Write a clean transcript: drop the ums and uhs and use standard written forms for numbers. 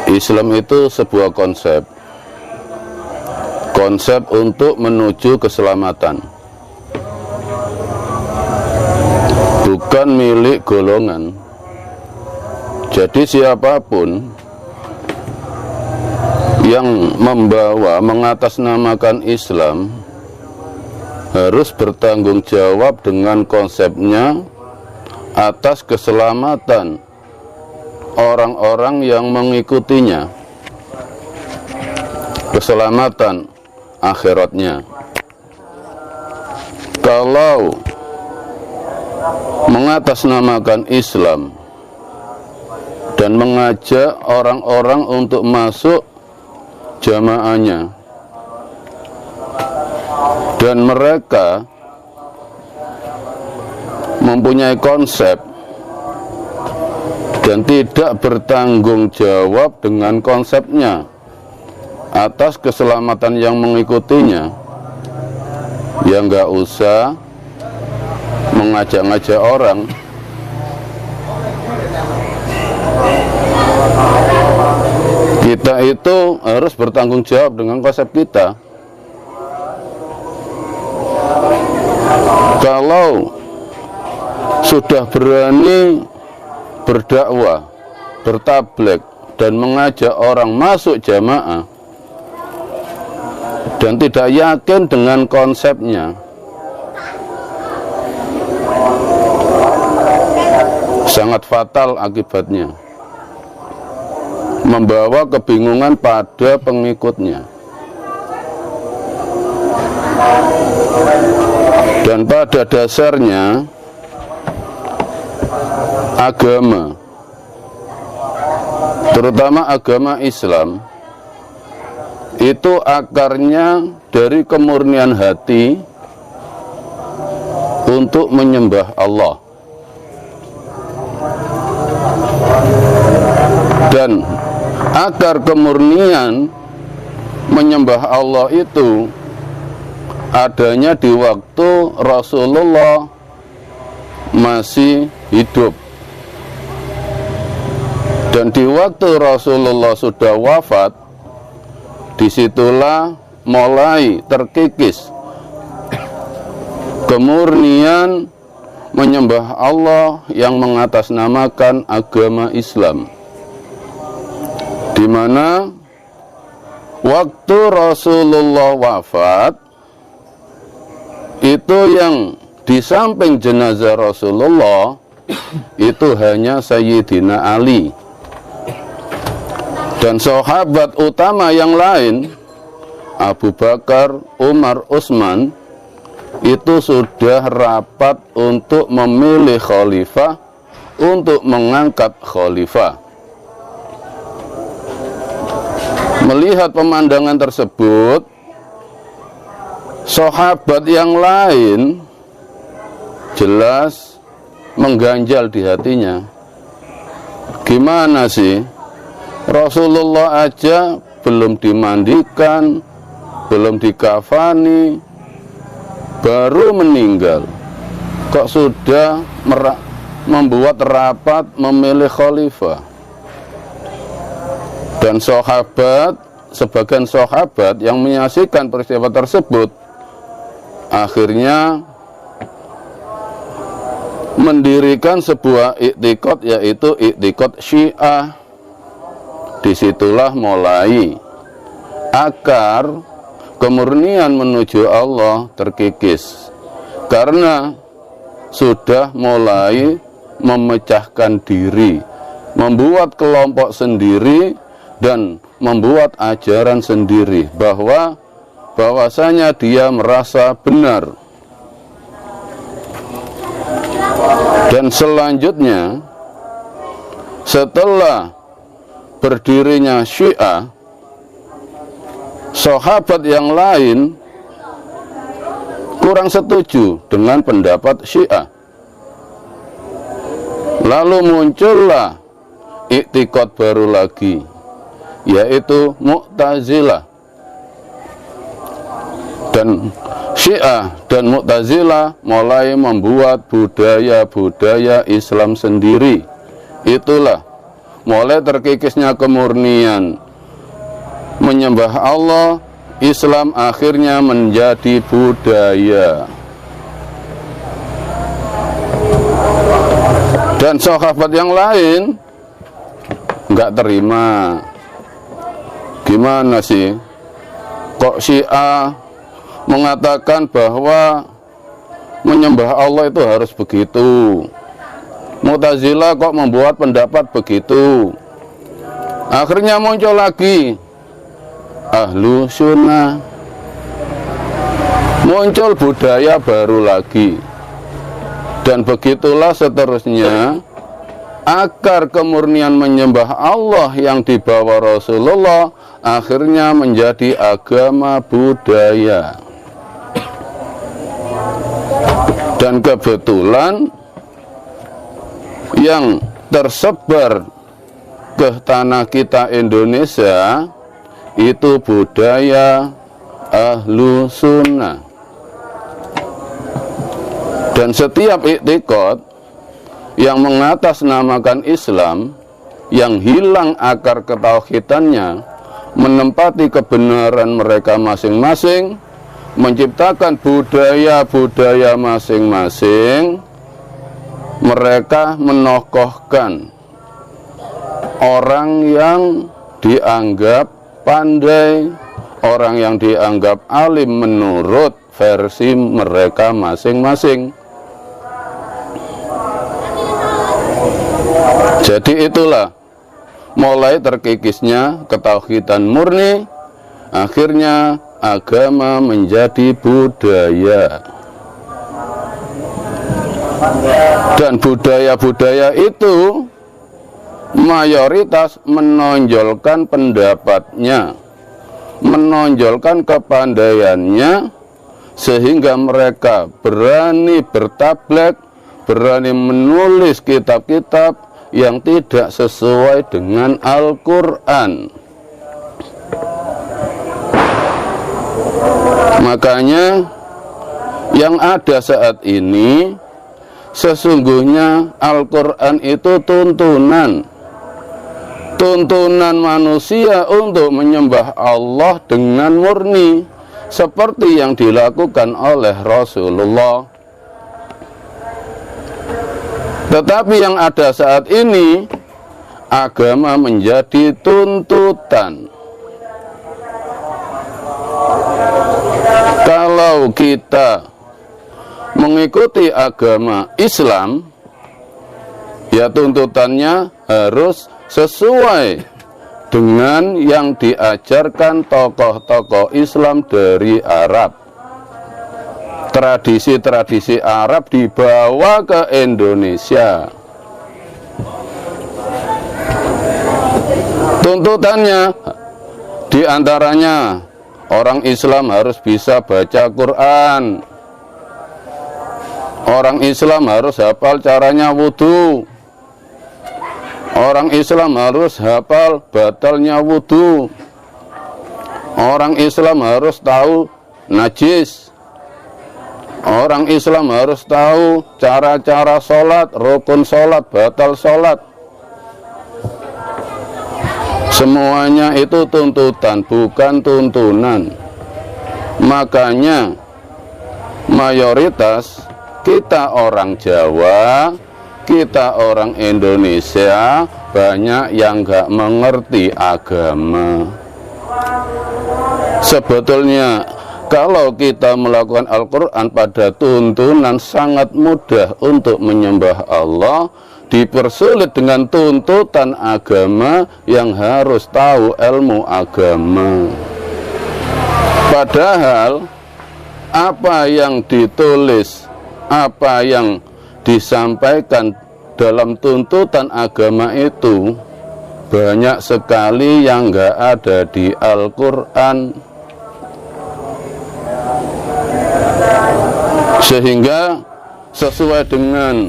Islam itu sebuah konsep untuk menuju keselamatan, bukan milik golongan. Jadi siapapun yang mengatasnamakan Islam harus bertanggung jawab dengan konsepnya atas keselamatan orang-orang yang mengikutinya, keselamatan akhiratnya. Kalau mengatasnamakan Islam dan mengajak orang-orang untuk masuk jamaahnya, dan mereka mempunyai konsep dan tidak bertanggung jawab dengan konsepnya atas keselamatan yang mengikutinya, ya nggak usah mengajak-ngajak orang. Kita itu harus bertanggung jawab dengan konsep kita. Kalau sudah berani berdakwah, bertabligh, dan mengajak orang masuk jamaah dan tidak yakin dengan konsepnya, sangat fatal akibatnya, membawa kebingungan pada pengikutnya. Dan pada dasarnya agama, terutama agama Islam, itu akarnya dari kemurnian hati untuk menyembah Allah. Dan akar kemurnian menyembah Allah itu adanya di waktu Rasulullah masih hidup. Dan di waktu Rasulullah sudah wafat, disitulah mulai terkikis kemurnian menyembah Allah yang mengatasnamakan agama Islam, di mana waktu Rasulullah wafat itu yang di samping jenazah Rasulullah itu hanya Sayyidina Ali, dan sahabat utama yang lain Abu Bakar, Umar, Utsman itu sudah rapat untuk memilih khalifah, untuk mengangkat khalifah. Melihat pemandangan tersebut, sahabat yang lain jelas mengganjal di hatinya. Gimana sih, Rasulullah aja belum dimandikan, belum dikafani, baru meninggal, kok sudah membuat rapat memilih khalifah. Dan sahabat, sebagian sahabat yang menyaksikan peristiwa tersebut, akhirnya mendirikan sebuah iktikad, yaitu iktikad Syiah. Disitulah mulai akar kemurnian menuju Allah terkikis, karena sudah mulai memecahkan diri, membuat kelompok sendiri, dan membuat ajaran sendiri bahwasanya dia merasa benar. Dan selanjutnya, setelah berdirinya Syiah, sahabat yang lain kurang setuju dengan pendapat Syiah. Lalu muncullah iktikad baru lagi, yaitu Mu'tazilah. Dan Syiah dan Mu'tazilah mulai membuat budaya-budaya Islam sendiri. Itulah mulai terkikisnya kemurnian menyembah Allah, Islam akhirnya menjadi budaya. Dan sahabat yang lain nggak terima. Gimana sih? Kok Syiah mengatakan bahwa menyembah Allah itu harus begitu? Mu'tazilah kok membuat pendapat begitu? Akhirnya muncul lagi Ahlu Sunnah, muncul budaya baru lagi, dan begitulah seterusnya. Akar kemurnian menyembah Allah yang dibawa Rasulullah akhirnya menjadi agama budaya. Dan kebetulan yang tersebar ke tanah kita Indonesia itu budaya Ahlu Sunnah. Dan setiap iktikad yang mengatasnamakan Islam, yang hilang akar ketauhidannya, menempati kebenaran mereka masing-masing, menciptakan budaya-budaya masing-masing, mereka menokohkan orang yang dianggap pandai, orang yang dianggap alim menurut versi mereka masing-masing. Jadi itulah mulai terkikisnya ketauhidan murni, akhirnya agama menjadi budaya. Dan budaya-budaya itu mayoritas menonjolkan pendapatnya, menonjolkan kepandaiannya, sehingga mereka berani bertablek, berani menulis kitab-kitab yang tidak sesuai dengan Al-Quran. Makanya yang ada saat ini, sesungguhnya Al-Quran itu tuntunan manusia untuk menyembah Allah dengan murni, seperti yang dilakukan oleh Rasulullah. Tetapi yang ada saat ini, agama menjadi tuntutan. Kalau kita mengikuti agama Islam, ya tuntutannya harus sesuai dengan yang diajarkan tokoh-tokoh Islam dari Arab. Tradisi-tradisi Arab dibawa ke Indonesia. Tuntutannya diantaranya orang Islam harus bisa baca Quran, orang Islam harus hafal caranya wudhu, orang Islam harus hafal batalnya wudhu, orang Islam harus tahu najis, orang Islam harus tahu cara-cara sholat, rukun sholat, batal sholat. Semuanya itu tuntutan, bukan tuntunan. Makanya mayoritas kita orang Jawa, kita orang Indonesia, banyak yang nggak mengerti agama. Sebetulnya kalau kita melakukan Al-Quran pada tuntunan sangat mudah untuk menyembah Allah, dipersulit dengan tuntutan agama yang harus tahu ilmu agama. Padahal apa yang ditulis, apa yang disampaikan dalam tuntutan agama itu banyak sekali yang nggak ada di Al-Quran. Sehingga sesuai dengan